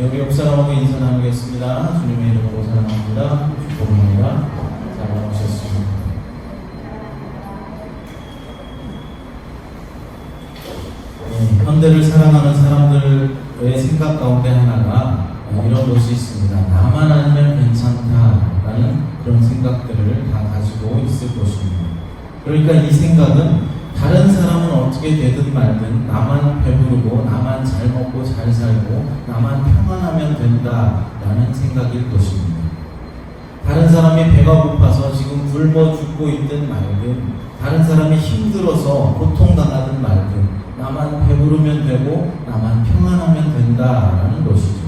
여기 옆 사람하고 인사 나누겠습니다. 주님의 이름으로 사랑합니다. 축복합니다. 잘 나오셨습니다. 현대를 사랑하는 사람들의 생각 가운데 하나가 이런 것이 있습니다. 나만 아니면 괜찮다라는 그런 생각들을 다 가지고 있을 것입니다. 그러니까 이 생각은 다른 사람은 어떻게 되든 말든 나만 배부르고 나만 잘 먹고 잘 살고 나만 평안하면 된다라는 생각일 것입니다. 다른 사람이 배가 고파서 지금 굶어 죽고 있든 말든 다른 사람이 힘들어서 고통당하든 말든 나만 배부르면 되고 나만 평안하면 된다라는 것이죠.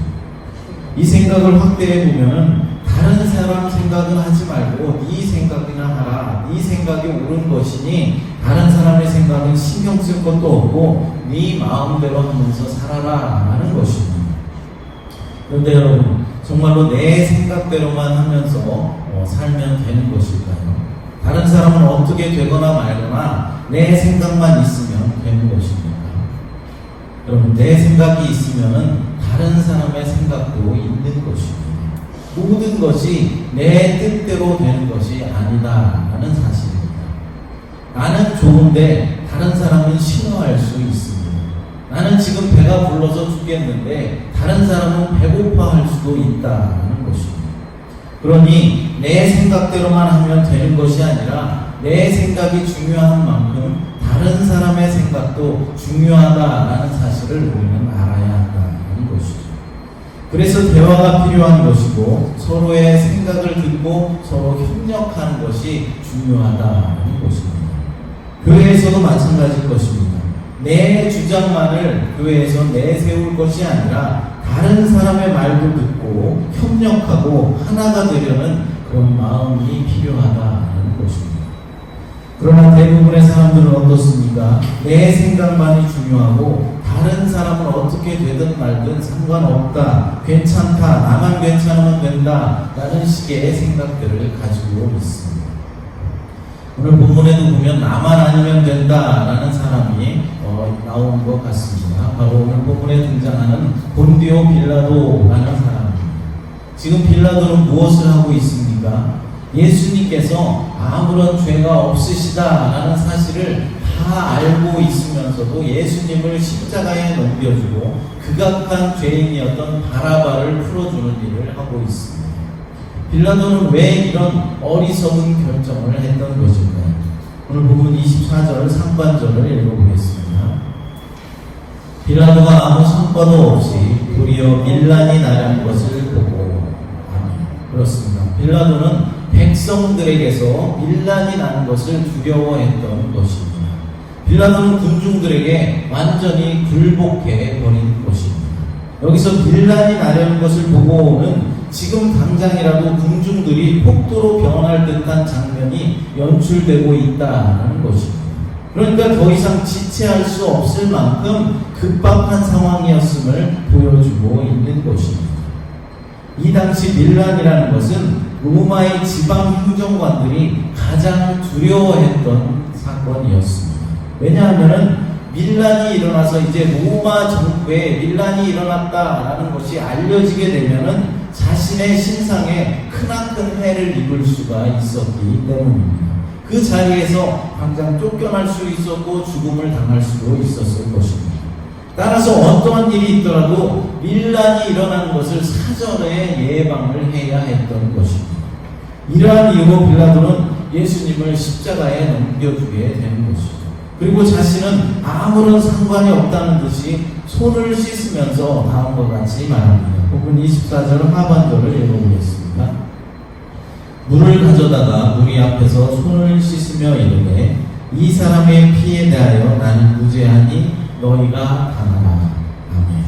이 생각을 확대해 보면 다른 사람 생각은 하지 말고 네 생각이나 하라. 네 생각이 옳은 것이니 다른 사람의 생각은 신경 쓸 것도 없고 네 마음대로 하면서 살아라 하는 것입니다. 그런데 여러분, 정말로 내 생각대로만 하면서 살면 되는 것일까요? 다른 사람은 어떻게 되거나 말거나 내 생각만 있으면 되는 것입니까? 여러분, 내 생각이 있으면 다른 사람의 생각도 있는 것입니다. 모든 것이 내 뜻대로 되는 것이 아니다라는 사실입니다. 나는 좋은데 다른 사람은 싫어할 수 있습니다. 나는 지금 배가 불러서 죽겠는데 다른 사람은 배고파할 수도 있다는 것입니다. 그러니 내 생각대로만 하면 되는 것이 아니라 내 생각이 중요한 만큼 다른 사람의 생각도 중요하다라는 사실을 우리는 알아야 한다는 것이죠. 그래서 대화가 필요한 것이고 서로의 생각을 듣고 서로 협력하는 것이 중요하다는 것입니다. 교회에서도 마찬가지일 것입니다. 내 주장만을 교회에서 내세울 것이 아니라 다른 사람의 말도 듣고 협력하고 하나가 되려는 그런 마음이 필요하다는 것입니다. 그러나 대부분의 사람들은 어떻습니까? 내 생각만이 중요하고 다른 사람은 어떻게 되든 말든 상관없다, 괜찮다, 나만 괜찮으면 된다 라는 식의 생각들을 가지고 있습니다. 오늘 본문에도 보면 나만 아니면 된다 라는 사람이 나온 것 같습니다. 바로 오늘 본문에 등장하는 본디오 빌라도라는 사람입니다. 지금 빌라도는 무엇을 하고 있습니까? 예수님께서 아무런 죄가 없으시다라는 사실을 다 알고 있으면서도 예수님을 십자가에 넘겨주고 극악한 죄인이었던 바라바를 풀어주는 일을 하고 있습니다. 빌라도는 왜 이런 어리석은 결정을 했던 것일까요? 오늘 본문 24절 상반절을 읽어보겠습니다. 빌라도가 아무 성과도 없이 도리어 밀란이 나는 것을 보고, 아멘. 그렇습니다. 빌라도는 백성들에게서 밀란이 나는 것을 두려워했던 것입니다. 빌라도는 군중들에게 완전히 굴복해 버린 것입니다. 여기서 밀란이 나려는 것을 보고는 지금 당장이라도 군중들이 폭도로 변할 듯한 장면이 연출되고 있다는 것입니다. 그러니까 더 이상 지체할 수 없을 만큼 급박한 상황이었음을 보여주고 있는 것입니다. 이 당시 밀란이라는 것은 로마의 지방 행정관들이 가장 두려워했던 사건이었습니다. 왜냐하면 밀란이 일어나서 이제 로마 정부에 밀란이 일어났다라는 것이 알려지게 되면은 자신의 신상에 크나큰 해를 입을 수가 있었기 때문입니다. 그 자리에서 당장 쫓겨날 수 있었고 죽음을 당할 수도 있었을 것입니다. 따라서 어떠한 일이 있더라도 밀란이 일어나는 것을 사전에 예방을 해야 했던 것입니다. 이러한 이유로 빌라도는 예수님을 십자가에 넘겨주게 되는 것이죠. 그리고 자신은 아무런 상관이 없다는 듯이 손을 씻으면서 다음과 같이 말합니다. 본문 24절 하반절을 읽어보겠습니다. 물을 가져다가 무리 앞에서 손을 씻으며 이르되 이 사람의 피에 대하여 나는 무죄하니 너희가 당하라. 아멘.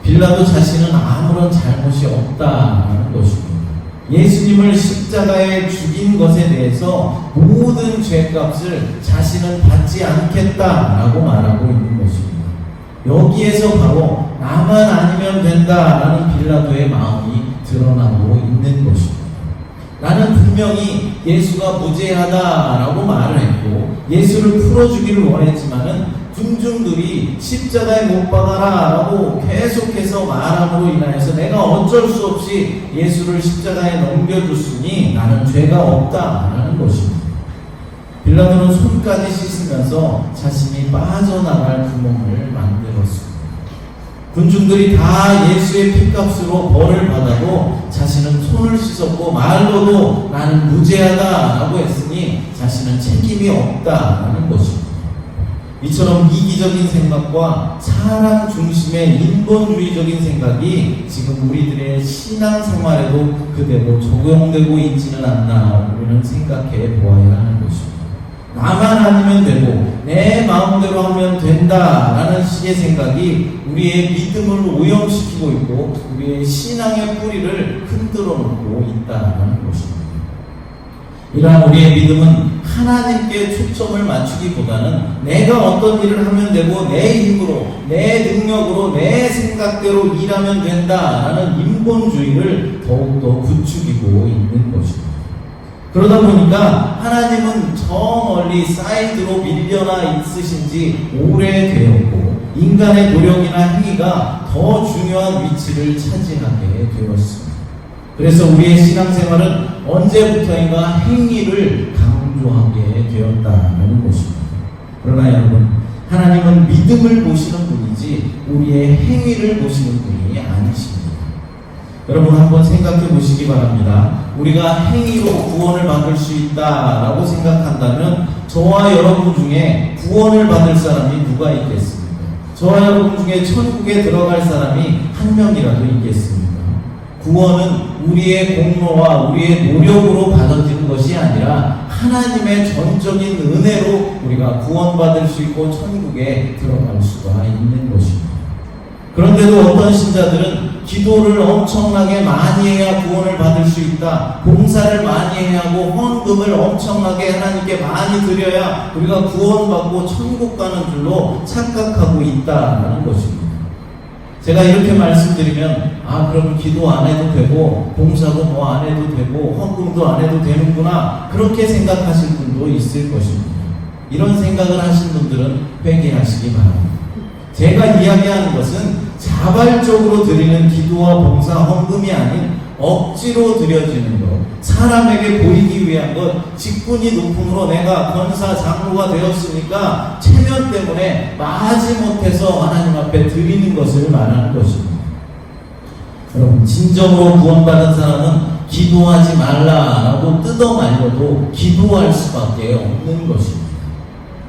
빌라도 자신은 아무런 잘못이 없다는 것입니다. 예수님을 십자가에 죽인 것에 대해서 모든 죄값을 자신은 받지 않겠다라고 말하고 있는 것입니다. 여기에서 바로 나만 아니면 된다라는 빌라도의 마음이 드러나고 있는 것입니다. 나는 분명히 예수가 무죄하다라고 말을 했고 예수를 풀어주기를 원했지만은 군중들이 십자가에 못 박아라 라고 계속해서 말함으로 인하여서 내가 어쩔 수 없이 예수를 십자가에 넘겨줬으니 나는 죄가 없다라는 것입니다. 빌라도는 손까지 씻으면서 자신이 빠져나갈 구멍을 만들었습니다. 군중들이 다 예수의 핏값으로 벌을 받아도 자신은 손을 씻었고 말로도 나는 무죄하다라고 했으니 자신은 책임이 없다라는 것입니다. 이처럼 이기적인 생각과 사람 중심의 인본주의적인 생각이 지금 우리들의 신앙생활에도 그대로 적용되고 있지는 않나 우리는 생각해 보아야 하는 것입니다. 나만 아니면 되고 내 마음대로 하면 된다라는 식의 생각이 우리의 믿음을 오염시키고 있고 우리의 신앙의 뿌리를 흔들어 놓고 있다라는 것입니다. 이러한 우리의 믿음은 하나님께 초점을 맞추기보다는 내가 어떤 일을 하면 되고 내 힘으로 내 능력으로 내 생각대로 일하면 된다라는 인본주의를 더욱더 부추기고 있는 것입니다. 그러다 보니까 하나님은 저 멀리 사이드로 밀려나 있으신지 오래되었고 인간의 노력이나 행위가 더 중요한 위치를 차지하게 되었습니다. 그래서 우리의 신앙생활은 언제부터인가 행위를 강조하게 되었다는 것입니다. 그러나 여러분, 하나님은 믿음을 보시는 분이지 우리의 행위를 보시는 분이 아니십니다. 여러분 한번 생각해 보시기 바랍니다. 우리가 행위로 구원을 받을 수 있다라고 생각한다면 저와 여러분 중에 구원을 받을 사람이 누가 있겠습니까? 저와 여러분 중에 천국에 들어갈 사람이 한 명이라도 있겠습니까? 구원은 우리의 공로와 우리의 노력으로 받아지는 것이 아니라 하나님의 전적인 은혜로 우리가 구원받을 수 있고 천국에 들어갈 수가 있는 것입니다. 그런데도 어떤 신자들은 기도를 엄청나게 많이 해야 구원을 받을 수 있다. 봉사를 많이 해야 하고 헌금을 엄청나게 하나님께 많이 드려야 우리가 구원받고 천국 가는 줄로 착각하고 있다는 것입니다. 제가 이렇게 말씀드리면 그럼 기도 안 해도 되고 봉사도 뭐 안 해도 되고 헌금도 안 해도 되는구나 그렇게 생각하실 분도 있을 것입니다. 이런 생각을 하신 분들은 회개하시기 바랍니다. 제가 이야기하는 것은 자발적으로 드리는 기도와 봉사, 헌금이 아닌 억지로 드려지는 것, 사람에게 보이기 위한 것, 직분이 높음으로 내가 권사, 장로가 되었으니까 체면 때문에 마지못해서 하나님 앞에 드리는 것을 말하는 것입니다. 여러분, 진정으로 구원받은 사람은 기도하지 말라라고 뜯어 말려도 기도할 수밖에 없는 것입니다.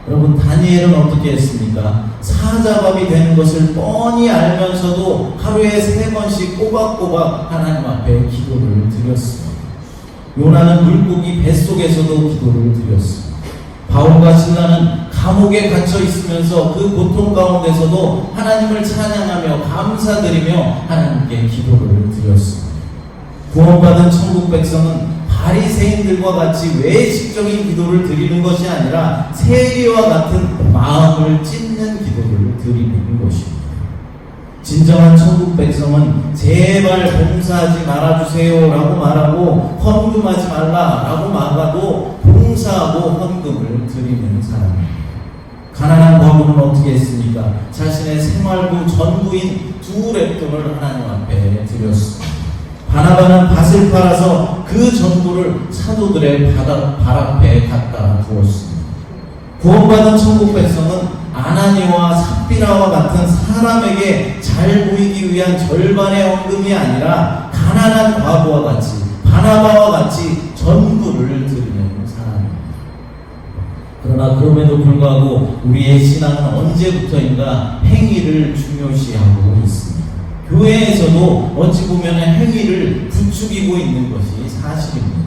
여러분, 다니엘은 어떻게 했습니까? 사자밥이 되는 것을 뻔히 알면서도 하루에 3번씩 꼬박꼬박 하나님 앞에 기도를 드렸습니다. 요나는 물고기 뱃속에서도 기도를 드렸습니다. 바울과 실라는 감옥에 갇혀 있으면서 그 고통 가운데서도 하나님을 찬양하며 감사드리며 하나님께 기도를 드렸습니다. 구원받은 천국 백성은 바리새인들과 같이 외식적인 기도를 드리는 것이 아니라 세리와 같은 마음을 찢는 기도를 드리는 것입니다. 진정한 천국 백성은 제발 봉사하지 말아주세요 라고 말하고 헌금하지 말라 라고 막아도 봉사하고 헌금을 드리는 사람입니다. 가난한 과부는 어떻게 했습니까? 자신의 생활부 전부인 2렙돈을 하나님 앞에 드렸습니다. 바나바는 밭을 팔아서 그 전부를 사도들의 발 앞에 갖다 두었습니다. 구원받은 천국 백성은 아나니와 삽비라와 같은 사람에게 잘 보이기 위한 절반의 헌금이 아니라 가난한 과부와 같이 바나바와 같이 전부를 드리는 사람입니다. 그러나 그럼에도 불구하고 우리의 신앙은 언제부터인가 행위를 중요시하고 있습니다. 교회에서도 어찌 보면 행위를 부추기고 있는 것이 사실입니다.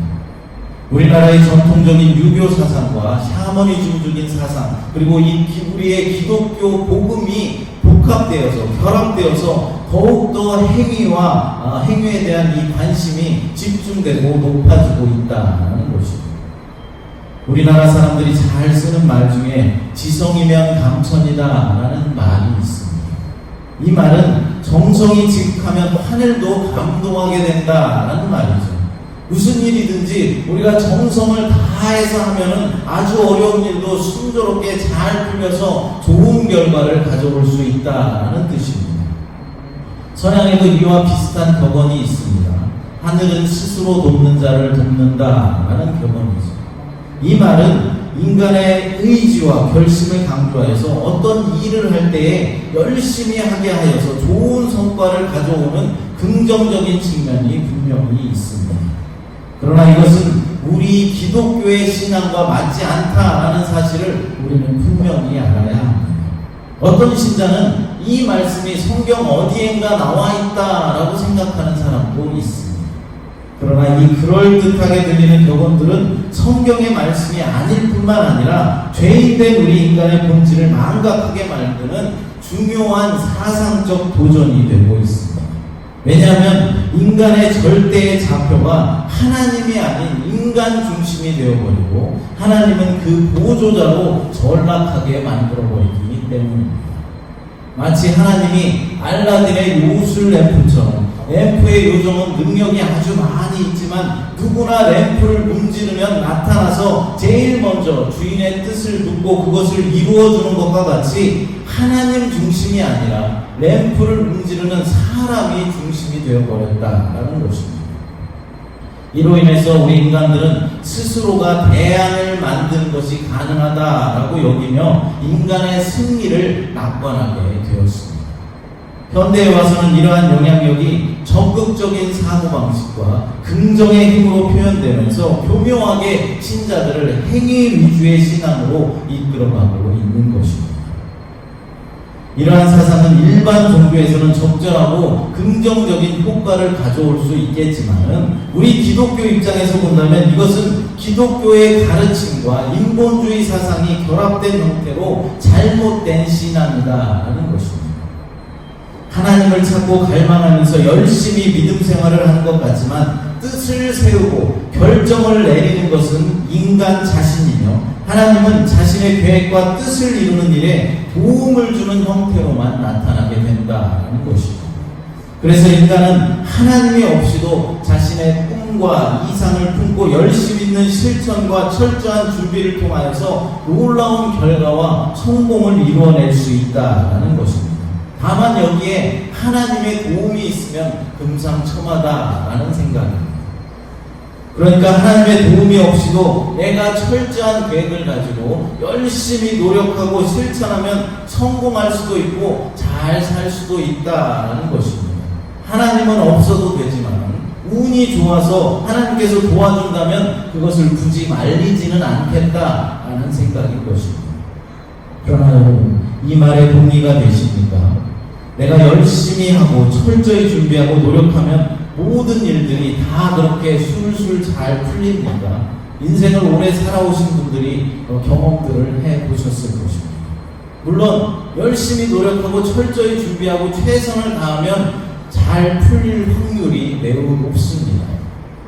우리나라의 전통적인 유교 사상과 샤머니즘적인 사상 그리고 우리의 기독교 복음이 복합되어서 결합되어서 더욱더 행위에 대한 이 관심이 집중되고 높아지고 있다는 것입니다. 우리나라 사람들이 잘 쓰는 말 중에 지성이면 감천이다 라는 말이 있습니다. 이 말은 정성이 지극하면 하늘도 감동하게 된다라는 말이죠. 무슨 일이든지 우리가 정성을 다해서 하면은 아주 어려운 일도 순조롭게 잘 풀려서 좋은 결과를 가져올 수 있다라는 뜻입니다. 서양에도 이와 비슷한 격언이 있습니다. 하늘은 스스로 돕는 자를 돕는다라는 격언이죠. 이 말은 인간의 의지와 결심을 강조해서 어떤 일을 할 때에 열심히 하게 하여서 좋은 성과를 가져오는 긍정적인 측면이 분명히 있습니다. 그러나 이것은 우리 기독교의 신앙과 맞지 않다라는 사실을 우리는 분명히 알아야 합니다. 어떤 신자는 이 말씀이 성경 어디엔가 나와 있다라고 생각하는 사람도 있습니다. 그러나 이 그럴듯하게 들리는 격언들은 성경의 말씀이 아닐 뿐만 아니라 죄인된 우리 인간의 본질을 망각하게 만드는 중요한 사상적 도전이 되고 있습니다. 왜냐하면 인간의 절대의 좌표가 하나님이 아닌 인간 중심이 되어버리고 하나님은 그 보조자로 전락하게 만들어버리기 때문입니다. 마치 하나님이 알라딘의 요술 램프처럼 램프의 요정은 능력이 아주 많이 있지만 누구나 램프를 문지르면 나타나서 제일 먼저 주인의 뜻을 묻고 그것을 이루어주는 것과 같이 하나님 중심이 아니라 램프를 문지르는 사람이 중심이 되어버렸다라는 것입니다. 이로 인해서 우리 인간들은 스스로가 대안을 만드는 것이 가능하다라고 여기며 인간의 승리를 낙관하게 되었습니다. 현대에 와서는 이러한 영향력이 적극적인 사고방식과 긍정의 힘으로 표현되면서 교묘하게 신자들을 행위 위주의 신앙으로 이끌어가고 있는 것입니다. 이러한 사상은 일반 종교에서는 적절하고 긍정적인 효과를 가져올 수 있겠지만 우리 기독교 입장에서 본다면 이것은 기독교의 가르침과 인본주의 사상이 결합된 형태로 잘못된 신앙이다라는 것입니다. 하나님을 찾고 갈망하면서 열심히 믿음 생활을 하는 것 같지만 뜻을 세우고 결정을 내리는 것은 인간 자신이며 하나님은 자신의 계획과 뜻을 이루는 일에 도움을 주는 형태로만 나타나게 된다는 것입니다. 그래서 인간은 하나님이 없이도 자신의 꿈과 이상을 품고 열심히 있는 실천과 철저한 준비를 통하여서 놀라운 결과와 성공을 이루어낼 수 있다는 것입니다. 다만 여기에 하나님의 도움이 있으면 금상첨화다라는 생각입니다. 그러니까 하나님의 도움이 없이도 내가 철저한 계획을 가지고 열심히 노력하고 실천하면 성공할 수도 있고 잘 살 수도 있다라는 것입니다. 하나님은 없어도 되지만 운이 좋아서 하나님께서 도와준다면 그것을 굳이 말리지는 않겠다라는 생각인 것입니다. 그러나 여러분, 이 말에 동의가 되십니까? 내가 열심히 하고 철저히 준비하고 노력하면 모든 일들이 다 그렇게 술술 잘 풀립니까? 인생을 오래 살아오신 분들이 경험들을 해보셨을 것입니다. 물론 열심히 노력하고 철저히 준비하고 최선을 다하면 잘 풀릴 확률이 매우 높습니다.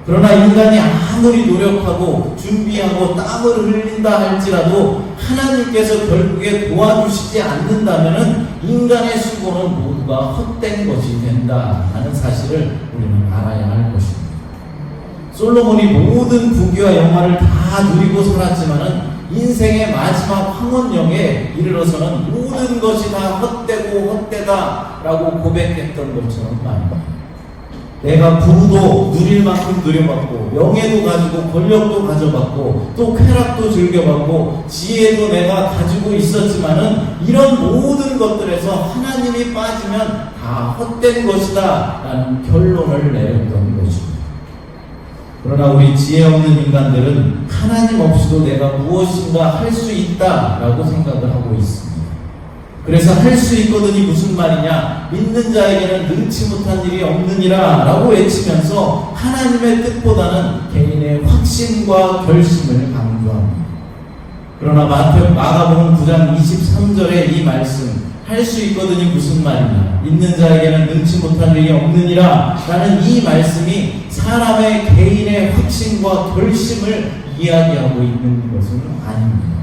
그러나 인간이 아무리 노력하고 준비하고 땀을 흘린다 할지라도 하나님께서 결국에 도와주시지 않는다면 인간의 수고는 모두가 헛된 것이 된다는 사실을 우리는 알아야 할 것입니다. 솔로몬이 모든 부귀와 영화를 다 누리고 살았지만은 인생의 마지막 황혼역에 이르러서는 모든 것이 다 헛되고 헛되다라고 고백했던 것처럼 말입니다. 내가 부도 누릴 만큼 누려봤고 명예도 가지고 권력도 가져봤고 또 쾌락도 즐겨봤고 지혜도 내가 가지고 있었지만은 이런 모든 것들에서 하나님이 빠지면 다 헛된 것이다 라는 결론을 내렸던 것입니다. 그러나 우리 지혜 없는 인간들은 하나님 없이도 내가 무엇인가 할 수 있다라고 생각을 하고 있습니다. 그래서 할 수 있거든이 무슨 말이냐? 믿는 자에게는 능치 못한 일이 없느니라 라고 외치면서 하나님의 뜻보다는 개인의 확신과 결심을 강조합니다. 그러나 마가복음 9장 23절의 이 말씀, 할 수 있거든이 무슨 말이냐? 믿는 자에게는 능치 못한 일이 없느니라 라는 이 말씀이 사람의 개인의 확신과 결심을 이야기하고 있는 것은 아닙니다.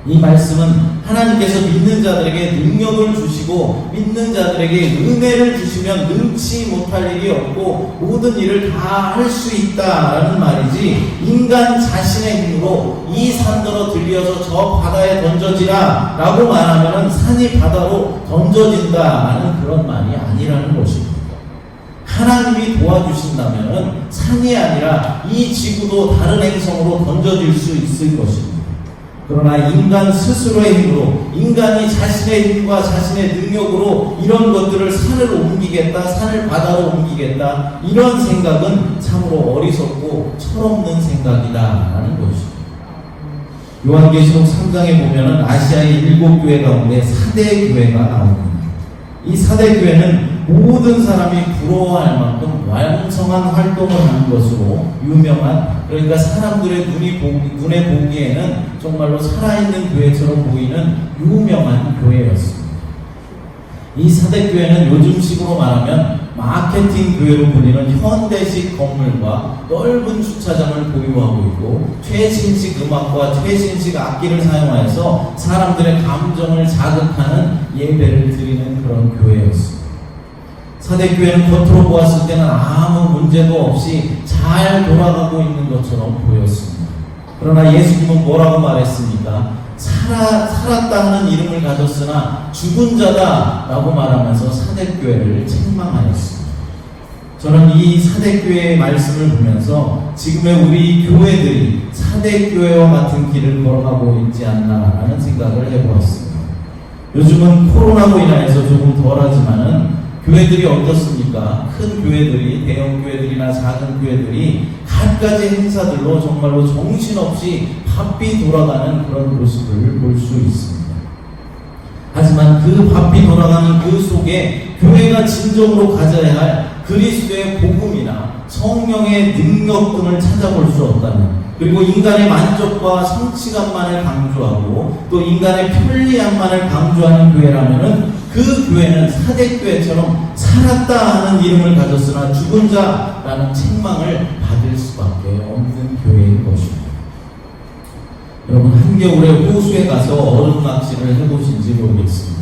이 말씀은 하나님께서 믿는 자들에게 능력을 주시고 믿는 자들에게 은혜를 주시면 능치 못할 일이 없고 모든 일을 다 할 수 있다라는 말이지, 인간 자신의 힘으로 이 산더러 들려서 저 바다에 던져지라 라고 말하면 산이 바다로 던져진다라는 그런 말이 아니라는 것입니다. 하나님이 도와주신다면 산이 아니라 이 지구도 다른 행성으로 던져질 수 있을 것입니다. 그러나 인간 스스로의 힘으로, 인간이 자신의 힘과 자신의 능력으로 이런 것들을 산으로 옮기겠다, 산을 바다로 옮기겠다, 이런 생각은 참으로 어리석고 철없는 생각이다라는 것입니다. 요한계시록 3장에 보면은 아시아의 7교회 가운데 사대 교회가 나옵니다. 이 사대 교회는 모든 사람이 부러워할 만큼 완성한 활동을 하는 것으로 유명한, 그러니까 사람들의 눈에 보기에는 정말로 살아있는 교회처럼 보이는 유명한 교회였습니다. 이 사대 교회는 요즘식으로 말하면 마케팅 교회로 불리는 현대식 건물과 넓은 주차장을 보유하고 있고 최신식 음악과 최신식 악기를 사용하여서 사람들의 감정을 자극하는 예배를 드리는 그런 교회였습니다. 사대교회는 겉으로 보았을 때는 아무 문제도 없이 잘 돌아가고 있는 것처럼 보였습니다. 그러나 예수님은 뭐라고 말했습니까? 살았다 하는 이름을 가졌으나 죽은 자다 라고 말하면서 사대교회를 책망하였습니다. 저는 이 사대교회의 말씀을 보면서 지금의 우리 교회들이 사대교회와 같은 길을 걸어가고 있지 않나 라는 생각을 해보았습니다. 요즘은 코로나로 인하여서 조금 덜하지만은 교회들이 어떻습니까? 큰 교회들이, 대형 교회들이나 작은 교회들이 갖가지 행사들로 정말로 정신없이 바삐 돌아가는 그런 모습을 볼 수 있습니다. 하지만 그 바삐 돌아가는 그 속에 교회가 진정으로 가져야 할 그리스도의 복음이나 성령의 능력 등을 찾아볼 수 없다면, 그리고 인간의 만족과 성취감만을 강조하고 또 인간의 편리함만을 강조하는 교회라면은 그 교회는 사대교회처럼 살았다 하는 이름을 가졌으나 죽은 자라는 책망을 받을 수밖에 없는 교회인 것입니다. 여러분, 한겨울에 호수에 가서 얼음 낚시를 해보신지 모르겠습니다.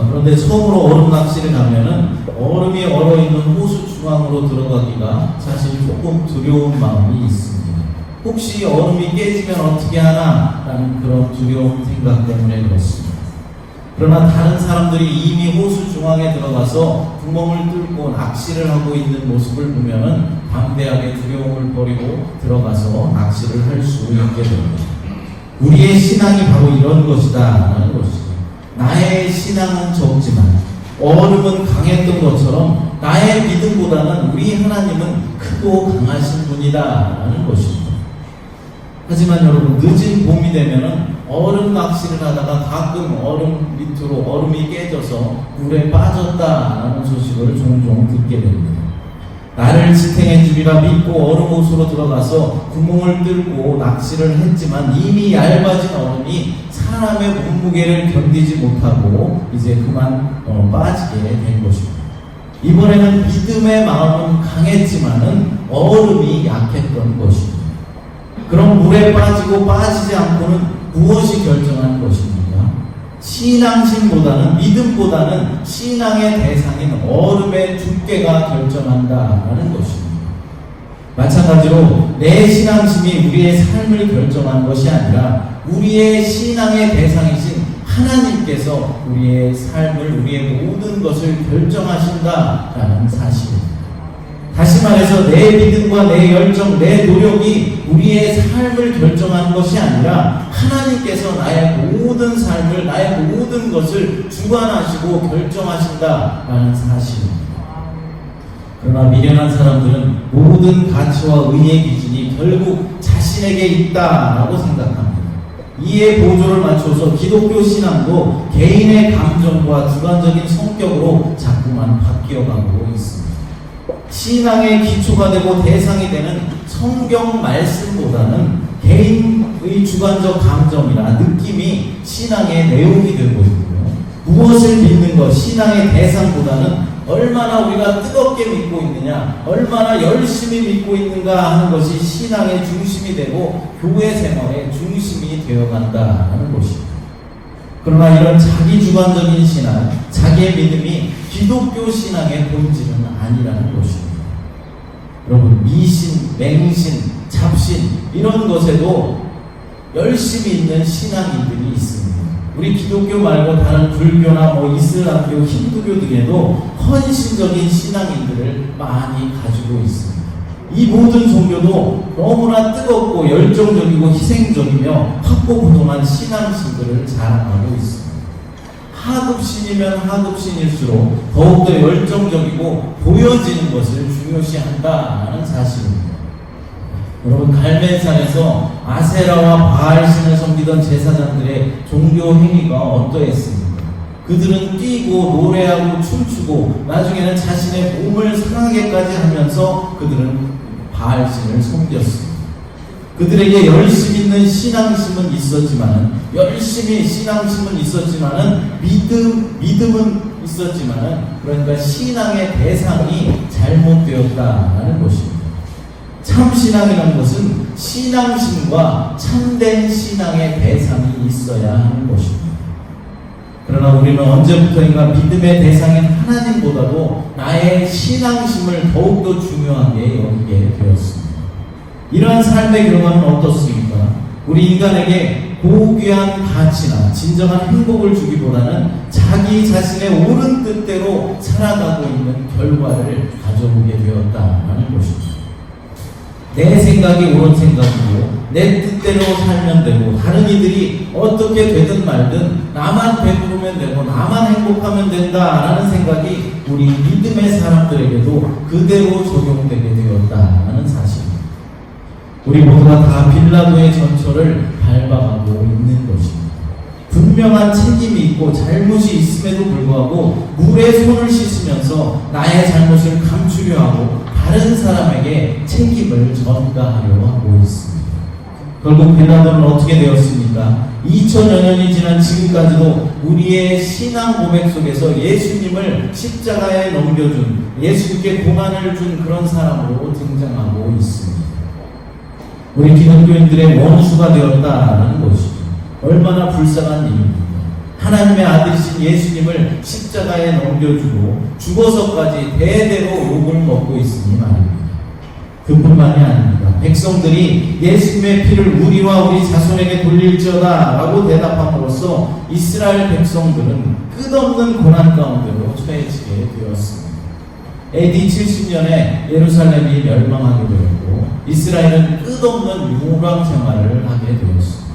그런데 처음으로 얼음 낚시를 가면은 얼음이 얼어있는 호수 중앙으로 들어가기가 사실 조금 두려운 마음이 있습니다. 혹시 얼음이 깨지면 어떻게 하나 라는 그런 두려운 생각 때문에 그렇습니다. 그러나 다른 사람들이 이미 호수 중앙에 들어가서 구멍을 뚫고 낚시를 하고 있는 모습을 보면은 담대하게 두려움을 버리고 들어가서 낚시를 할 수 있게 됩니다. 우리의 신앙이 바로 이런 것이다 라는 것이죠. 나의 신앙은 적지만 얼음은 강했던 것처럼 나의 믿음보다는 우리 하나님은 크고 강하신 분이다 라는 것입니다. 하지만 여러분, 늦은 봄이 되면은 얼음 낚시를 하다가 가끔 얼음 밑으로 얼음이 깨져서 물에 빠졌다라는 소식을 종종 듣게 됩니다. 나를 지탱해 주리라 믿고 얼음 호수로 들어가서 구멍을 뚫고 낚시를 했지만 이미 얇아진 얼음이 사람의 몸무게를 견디지 못하고 이제 그만 빠지게 된 것입니다. 이번에는 믿음의 마음은 강했지만은 얼음이 약했던 것입니다. 그럼 물에 빠지고 빠지지 않고는 무엇이 결정하는 것입니까? 신앙심보다는, 믿음보다는 신앙의 대상인 얼음의 두께가 결정한다라는 것입니다. 마찬가지로 내 신앙심이 우리의 삶을 결정한 것이 아니라 우리의 신앙의 대상이신 하나님께서 우리의 삶을, 우리의 모든 것을 결정하신다라는 사실입니다. 다시 말해서 내 믿음과 내 열정, 내 노력이 우리의 삶을 결정하는 것이 아니라 하나님께서 나의 모든 삶을, 나의 모든 것을 주관하시고 결정하신다라는 사실입니다. 그러나 미련한 사람들은 모든 가치와 의의 기준이 결국 자신에게 있다라고 생각합니다. 이에 보조를 맞춰서 기독교 신앙도 개인의 감정과 주관적인 성격으로 자꾸만 바뀌어가고 있습니다. 신앙의 기초가 되고 대상이 되는 성경 말씀보다는 개인의 주관적 감정이나 느낌이 신앙의 내용이 되고 있고요. 무엇을 믿는 것, 신앙의 대상보다는 얼마나 우리가 뜨겁게 믿고 있느냐, 얼마나 열심히 믿고 있는가 하는 것이 신앙의 중심이 되고 교회 생활의 중심이 되어간다는 것입니다. 그러나 이런 자기주관적인 신앙, 자기의 믿음이 기독교 신앙의 본질은 아니라는 것입니다. 여러분, 미신, 맹신, 잡신 이런 것에도 열심히 있는 신앙인들이 있습니다. 우리 기독교 말고 다른 불교나 이슬람교, 힌두교 등에도 헌신적인 신앙인들을 많이 가지고 있습니다. 이 모든 종교도 너무나 뜨겁고 열정적이고 희생적이며 확고부동한 신앙심들을 자랑하고 있습니다. 하급신이면 하급신일수록 더욱더 열정적이고 보여지는 것을 중요시한다는 사실입니다. 여러분, 갈멜산에서 아세라와 바알신을 섬기던 제사장들의 종교 행위가 어떠했습니까? 그들은 뛰고 노래하고 춤추고 나중에는 자신의 몸을 상하게까지 하면서 그들은 바알신을 섬겼습니다. 그들에게 열심 있는 신앙심은 있었지만은, 열심히 신앙심은 있었지만은, 믿음은 있었지만은, 그러니까 신앙의 대상이 잘못되었다는 것입니다. 참 신앙이라는 것은 신앙심과 참된 신앙의 대상이 있어야 하는 것입니다. 그러나 우리는 언제부터인가 믿음의 대상인 하나님보다도 나의 신앙심을 더욱더 중요하게 여기게 되었습니다. 이러한 삶의 결과는 어떻습니까? 우리 인간에게 고귀한 가치나 진정한 행복을 주기보다는 자기 자신의 옳은 뜻대로 살아가고 있는 결과를 가져오게 되었다는 것입니다. 내 생각이 옳은 생각이고 내 뜻대로 살면 되고 다른 이들이 어떻게 되든 말든 나만 배부르면 되고 나만 행복하면 된다라는 생각이 우리 믿음의 사람들에게도 그대로 적용되게 되었다는 사실입니다. 우리 모두가 다 빌라도의 전철을 밟아가고 있는 것입니다. 분명한 책임이 있고 잘못이 있음에도 불구하고 물에 손을 씻으면서 나의 잘못을 감추려 하고 다른 사람에게 책임을 전가하려 하고 있습니다. 결국 빌라도는 어떻게 되었습니까? 2000여 년이 지난 지금까지도 우리의 신앙 고백 속에서 예수님을 십자가에 넘겨준, 예수님께 공안을 준 그런 사람으로 등장하고 있습니다. 우리 기독교인들의 원수가 되었다는 것이죠. 얼마나 불쌍한 일입니까? 하나님의 아들이신 예수님을 십자가에 넘겨주고 죽어서까지 대대로 욕을 먹고 있으니 말입니다. 그뿐만이 아닙니다. 백성들이 예수님의 피를 우리와 우리 자손에게 돌릴지어다 라고 대답함으로써 이스라엘 백성들은 끝없는 고난 가운데로 처해지게 되었습니다. AD 70년에 예루살렘이 멸망하게 되었고 이스라엘은 끝없는 유랑 생활을 하게 되었습니다.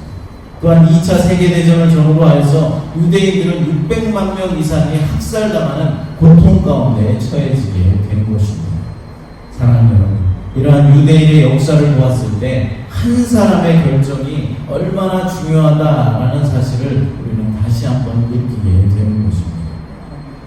또한 2차 세계대전을 전후로 하여서 유대인들은 600만 명 이상이 학살당하는 고통 가운데 처해지게 된 것입니다. 사랑하는 여러분, 이러한 유대인의 역사를 보았을 때 한 사람의 결정이 얼마나 중요하다라는 사실을 우리는 다시 한번 느끼게 되는 것입니다.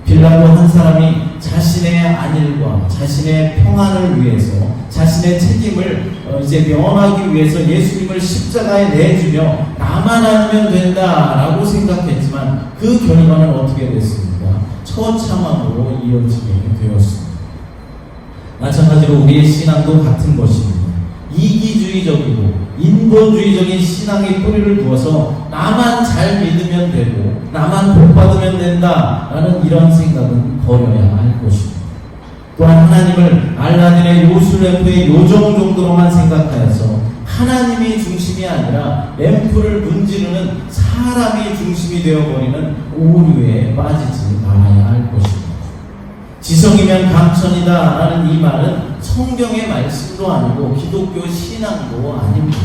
빌라도 한 사람이 자신의 안일과 자신의 평안을 위해서 자신의 책임을 이제 면하기 위해서 예수님을 십자가에 내주며 나만 알면 된다라고 생각했지만 그 결과는 어떻게 됐습니까? 처참함으로 이어지게 되었습니다. 마찬가지로 우리의 신앙도 같은 것입니다. 이기주의적이고 인본주의적인 신앙의 뿌리를 두어서 나만 잘 믿으면 되고 나만 복받으면 된다라는 이런 생각은 버려야 할 것입니다. 또한 하나님을 알라딘의 요술램프의 요정 정도로만 생각하여서 하나님이 중심이 아니라 램프를 문지르는 사람이 중심이 되어버리는 오류에 빠지지 말아야 할 것입니다. 지성이면 감천이다 라는 이 말은 성경의 말씀도 아니고 기독교 신앙도 아닙니다.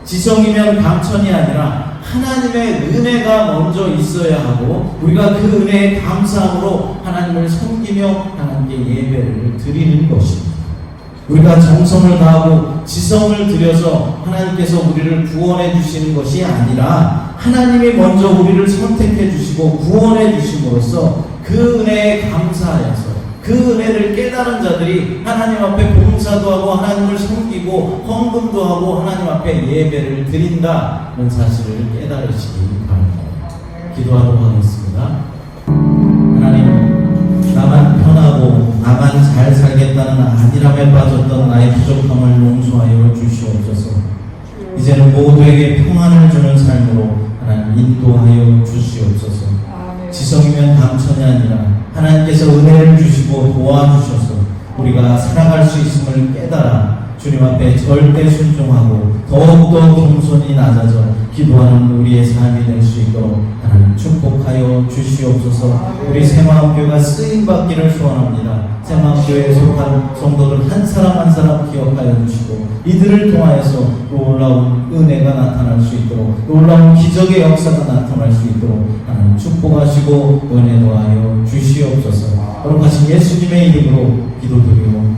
지성이면 감천이 아니라 하나님의 은혜가 먼저 있어야 하고 우리가 그 은혜에 감사함으로 하나님을 섬기며 하나님께 예배를 드리는 것입니다. 우리가 정성을 다하고 지성을 들여서 하나님께서 우리를 구원해 주시는 것이 아니라 하나님이 먼저 우리를 선택해 주시고 구원해 주심으로써 그 은혜에 감사하여서 그 은혜를 깨달은 자들이 하나님 앞에 봉사도 하고 하나님을 섬기고 헌금도 하고 하나님 앞에 예배를 드린다는 사실을 깨달으시기 바랍니다. 기도하도록 하겠습니다. 하나님, 나만 편하고 나만 잘 살겠다는 안일함에 빠졌던 나의 부족함을 용서하여 주시옵소서. 이제는 모두에게 평안을 주는 삶으로 하나님 인도하여 주시옵소서. 지성이면 감천이 아니라 하나님께서 은혜를 주시고 도와주셔서 우리가 살아갈 수 있음을 깨달아 주님 앞에 절대 순종하고 더욱더 겸손히 낮아져 기도하는 우리의 삶이 될 수 있도록 하나님 축복하여 주시옵소서. 우리 새마음교회가 쓰임받기를 소원합니다. 새마음교회에 속한 성도들 한 사람 한 사람 기억하여 주시고 이들을 통하여서 놀라운 은혜가 나타날 수 있도록 놀라운 기적의 역사가 나타날 수 있도록 하나님 축복하시고 은혜 도하여 주시옵소서. 거룩하신 예수님의 이름으로 기도드리옵나이다.